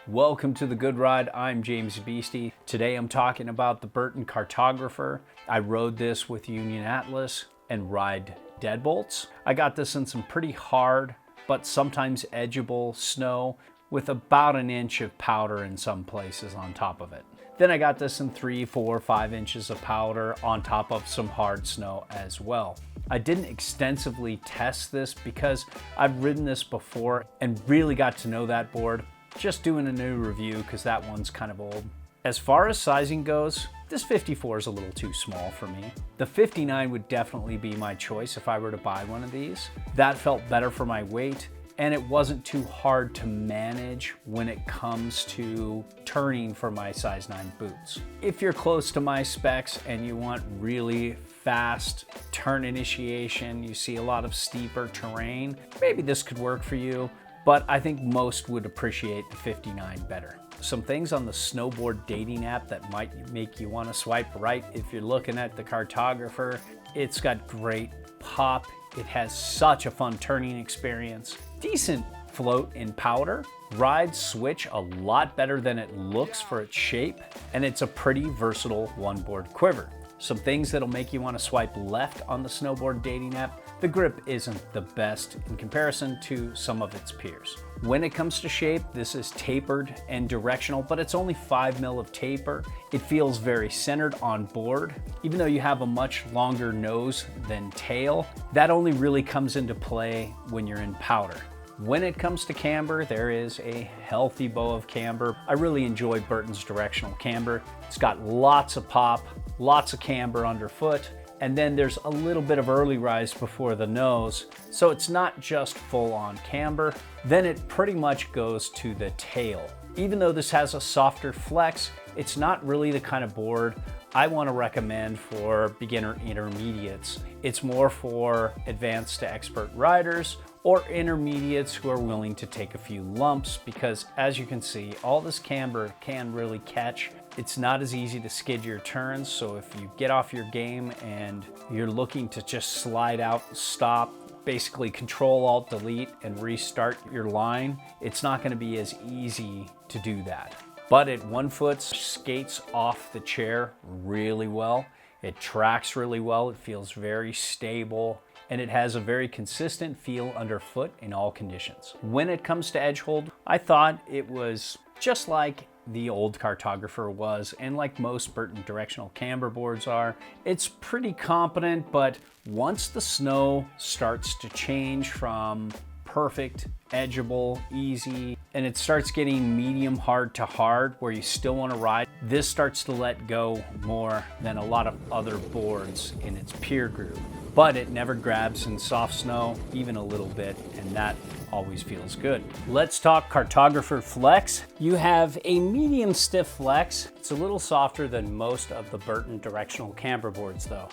Welcome to The Good Ride. I'm James Beastie. Today I'm talking about the Burton Cartographer. I rode this with Union Atlas and Ride Deadbolts. I got this in some pretty hard, but sometimes edgeable snow with about an inch of powder in some places on top of it. Then I got this in 3, 4, 5 inches of powder on top of some hard snow as well. I didn't extensively test this because I've ridden this before and really got to know that board. Just doing a new review because that one's kind of old. As far as sizing goes, this 54 is a little too small for me. The 59 would definitely be my choice if I were to buy one of these. That felt better for my weight, and it wasn't too hard to manage when it comes to turning for my size 9 boots. If you're close to my specs and you want really fast turn initiation, you see a lot of steeper terrain, maybe this could work for you. But I think most would appreciate the 59 better. Some things on the Snowboard dating app that might make you want to swipe right if you're looking at the Cartographer. It's got great pop. It has such a fun turning experience. Decent float in powder. Rides switch a lot better than it looks for its shape. And it's a pretty versatile one-board quiver. Some things that'll make you want to swipe left on the Snowboard dating app. The grip isn't the best in comparison to some of its peers. When it comes to shape, this is tapered and directional, but it's only 5 mil of taper. It feels very centered on board. Even though you have a much longer nose than tail, that only really comes into play when you're in powder. When it comes to camber, there is a healthy bow of camber. I really enjoy Burton's directional camber. It's got lots of pop, lots of camber underfoot, and then there's a little bit of early rise before the nose, so it's not just full-on camber. Then it pretty much goes to the tail. Even though this has a softer flex, it's not really the kind of board I want to recommend for beginner intermediates. It's more for advanced to expert riders or intermediates who are willing to take a few lumps, because as you can see, all this camber can really catch. It's not as easy to skid your turns, so if you get off your game and you're looking to just slide out, stop, basically Control-Alt-Delete and restart your line, it's not going to be as easy to do that. But it 1 foot skates off the chair really well. It tracks really well. It feels very stable, and it has a very consistent feel underfoot in all conditions. When it comes to edge hold, I thought it was just like the old Cartographer was, and like most Burton directional camber boards are. It's pretty competent, but once the snow starts to change from perfect, edgeable, easy, and it starts getting medium hard to hard where you still want to ride, this starts to let go more than a lot of other boards in its peer group. But it never grabs in soft snow, even a little bit, and that always feels good. Let's talk Cartographer Flex. You have a medium stiff flex. It's a little softer than most of the Burton directional camber boards though.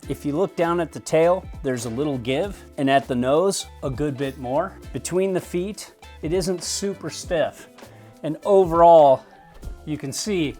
If you look down at the tail, there's a little give, and at the nose, a good bit more. Between the feet, it isn't super stiff. And overall, you can see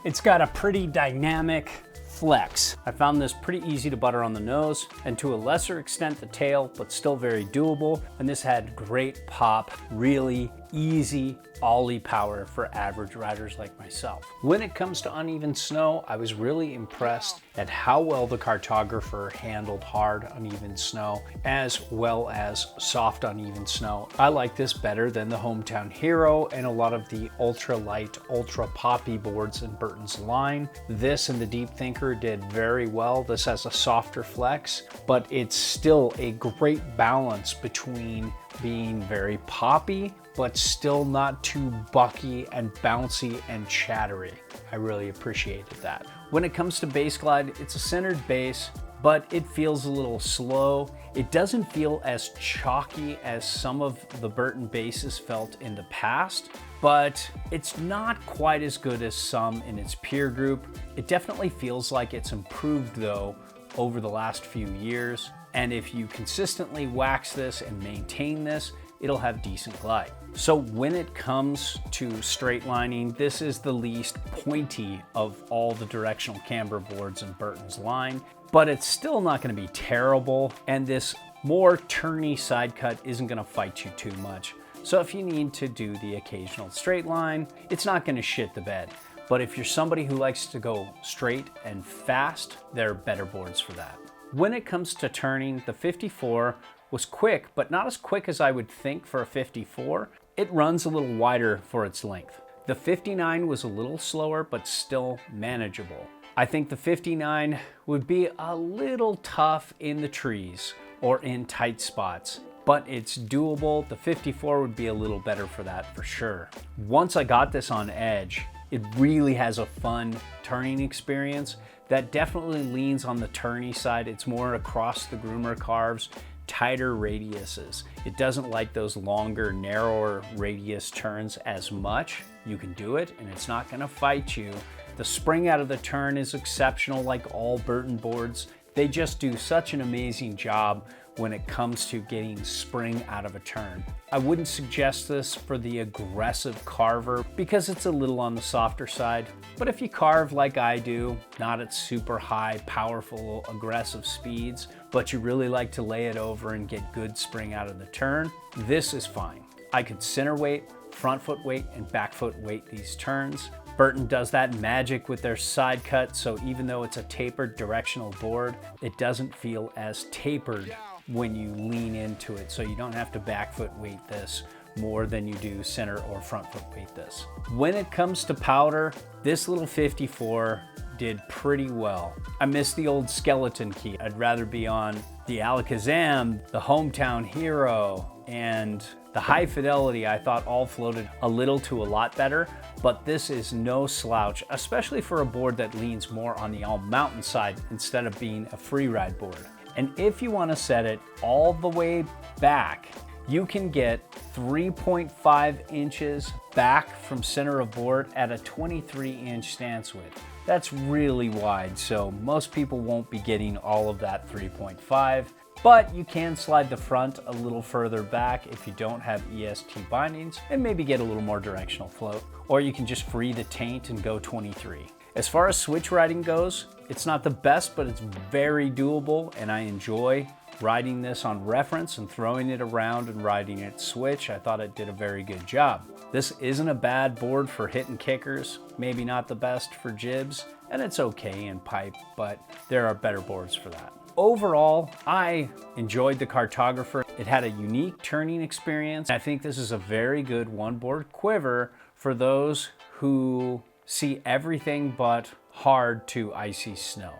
it's got a pretty dynamic flex. I found this pretty easy to butter on the nose, and to a lesser extent the tail, but still very doable. And this had great pop, really easy ollie power for average riders like myself. When it comes to uneven snow, I was really impressed at how well the Cartographer handled hard uneven snow as well as soft uneven snow. I like this better than the Hometown Hero and a lot of the ultra light, ultra poppy boards in Burton's line. This and the Deep Thinker did very well. This has a softer flex, but it's still a great balance between being very poppy but still not too bucky and bouncy and chattery. I really appreciated that. When it comes to base glide, it's a centered base, but it feels a little slow. It doesn't feel as chalky as some of the Burton bases felt in the past, but it's not quite as good as some in its peer group. It definitely feels like it's improved though over the last few years. And if you consistently wax this and maintain this, it'll have decent glide. So when it comes to straight lining, this is the least pointy of all the directional camber boards in Burton's line, but it's still not going to be terrible. And this more turny side cut isn't going to fight you too much. So if you need to do the occasional straight line, it's not going to shit the bed. But if you're somebody who likes to go straight and fast, there are better boards for that. When it comes to turning, the 54 was quick, but not as quick as I would think for a 54. It runs a little wider for its length. The 59 was a little slower, but still manageable. I think the 59 would be a little tough in the trees or in tight spots, but it's doable. The 54 would be a little better for that for sure. Once I got this on edge, it really has a fun turning experience that definitely leans on the turny side. It's more across the groomer carves, tighter radiuses. It doesn't like those longer, narrower radius turns as much. You can do it and it's not gonna fight you. The spring out of the turn is exceptional, like all Burton boards. They just do such an amazing job when it comes to getting spring out of a turn. I wouldn't suggest this for the aggressive carver because it's a little on the softer side. But if you carve like I do, not at super high, powerful, aggressive speeds, but you really like to lay it over and get good spring out of the turn, this is fine. I could center weight, front foot weight, and back foot weight these turns. Burton does that magic with their side cut, so even though it's a tapered directional board, it doesn't feel as tapered when you lean into it, so you don't have to back foot weight this more than you do center or front foot weight this. When it comes to powder, this little 54 did pretty well. I miss the old skeleton key. I'd rather be on the Alakazam, the Hometown Hero, and the High Fidelity. I thought all floated a little to a lot better, but this is no slouch, especially for a board that leans more on the all mountain side instead of being a free ride board. And if you want to set it all the way back, you can get 3.5 inches back from center of board at a 23-inch stance width. That's really wide, so most people won't be getting all of that 3.5, but you can slide the front a little further back if you don't have EST bindings and maybe get a little more directional float, or you can just free the taint and go 23. As far as switch riding goes, it's not the best, but it's very doable, and I enjoy riding this on reference and throwing it around and riding it switch. I thought it did a very good job. This isn't a bad board for hitting kickers, maybe not the best for jibs, and it's okay in pipe, but there are better boards for that. Overall, I enjoyed the Cartographer. It had a unique turning experience. I think this is a very good one-board quiver for those who see everything but hard to icy snow.